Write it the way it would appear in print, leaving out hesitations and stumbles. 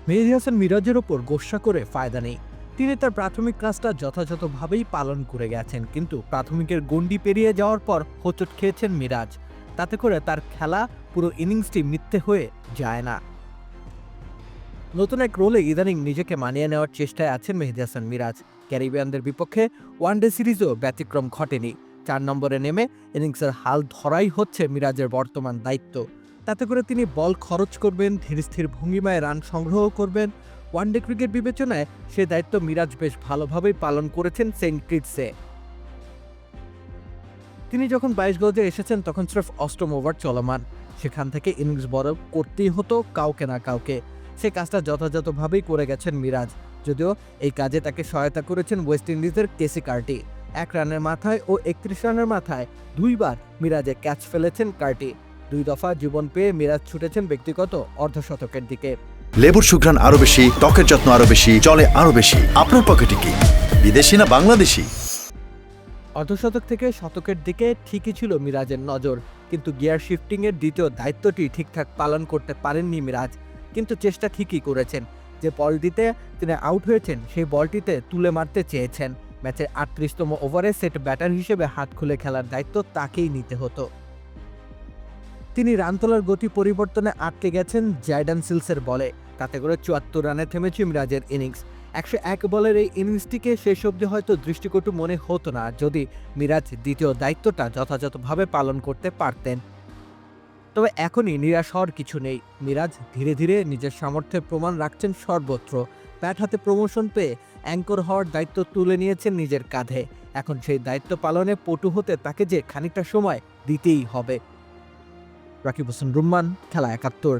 মেহেদী হাসান মিরাজের ওপর গোস্বা করে ফায়দা নেই। তিনি তার প্রাথমিক কাজটা যথাযথভাবেই পালন করে গেছেন, কিন্তু প্রাথমিকের গণ্ডি পেরিয়ে যাওয়ার পর হোঁচট খেয়েছেন মিরাজ। তাতে করে তার খেলা পুরো ইনিংসটি মিথ্যে হয়ে যায় না। নতুন এক রোলে ইদানিং নিজেকে মানিয়ে নেওয়ার চেষ্টায় আছেন মেহেদী হাসান মিরাজ। ক্যারিবিয়ানদের বিপক্ষে ওয়ানডে সিরিজও ব্যতিক্রম ঘটেনি। ৪ নম্বরে নেমে ইনিংসের হাল ধরাই হচ্ছে মিরাজের বর্তমান দায়িত্ব। তাতে করে তিনি বল খরচ করবেন, ধীরস্থির ভঙ্গিমায় রান সংগ্রহ করবেন। ওয়ানডে ক্রিকেট বিবেচনায় সে দায়িত্ব মিরাজ বেশ ভালোভাবেই পালন করেছেন সেন্ট কিটসে। তিনি যখন ২২ গজে এসেছেন তখন স্রেফ অষ্টম ওভার চলমান। সেখান থেকে ইনিংস বড় করতেই হতো কাউকে না কাউকে। সে কাজটা যথাযথভাবেই করে গেছেন মিরাজ, যদিও এই কাজে তাকে সহায়তা করেছেন ওয়েস্ট ইন্ডিজের কেসি কার্টি। ১ রানের মাথায় ও ৩১ রানের মাথায় ২ বার মিরাজে ক্যাচ ফেলেছেন কার্টি। ২ দফা জীবন পেয়ে মিরাজ ছুটেছেন ব্যক্তিগত অর্ধশতকের দিকে। লেবুর সুঘ্রাণ আরো বেশি, ত্বকের যত্ন আরো বেশি, চলে আরো বেশি। আপনার পকেটে কি বিদেশি না বাংলাদেশি? অর্ধশতক থেকে শতকের দিকে ঠিকই ছিল মিরাজের নজর, কিন্তু গিয়ার শিফটিংয়ের দ্বিতীয় দায়িত্বটি ঠিকঠাক পালন করতে পারেননি মিরাজ। কিন্তু চেষ্টা ঠিকই করেছেন। যে বলটিতে তিনি আউট হয়েছেন সেই বলটিতে তুলে মারতে চেয়েছেন। ম্যাচের ৩৮তম ওভারে সেট ব্যাটার হিসেবে হাত খুলে খেলার দায়িত্ব তাকেই নিতে হতো। তিনি রান তোলার গতি পরিবর্তনে আটকে গেছেন জায়ডান সিলসের বলে। তাতে করে ৭৪ রানে থেমেছে মিরাজের ইনিংস। ১০১ বলের এই ইনিংসটিকে শেষ অবধি হয়তো দৃষ্টিকটু মনে হতো না যদি মিরাজ দ্বিতীয় দায়িত্বটা যথাযথভাবে পালন করতে পারতেন। তবে এখনই নিরাশ হওয়ার কিছু নেই। মিরাজ ধীরে ধীরে নিজের সামর্থ্যের প্রমাণ রাখছেন সর্বত্র। ব্যাট হাতে প্রমোশন পেয়ে অ্যাঙ্কর হওয়ার দায়িত্ব তুলে নিয়েছেন নিজের কাঁধে। এখন সেই দায়িত্ব পালনে পটু হতে তাকে যে খানিকটা সময় দিতেই হবে। রাকিব হোসেন রুম্মান, খেলা ৭১।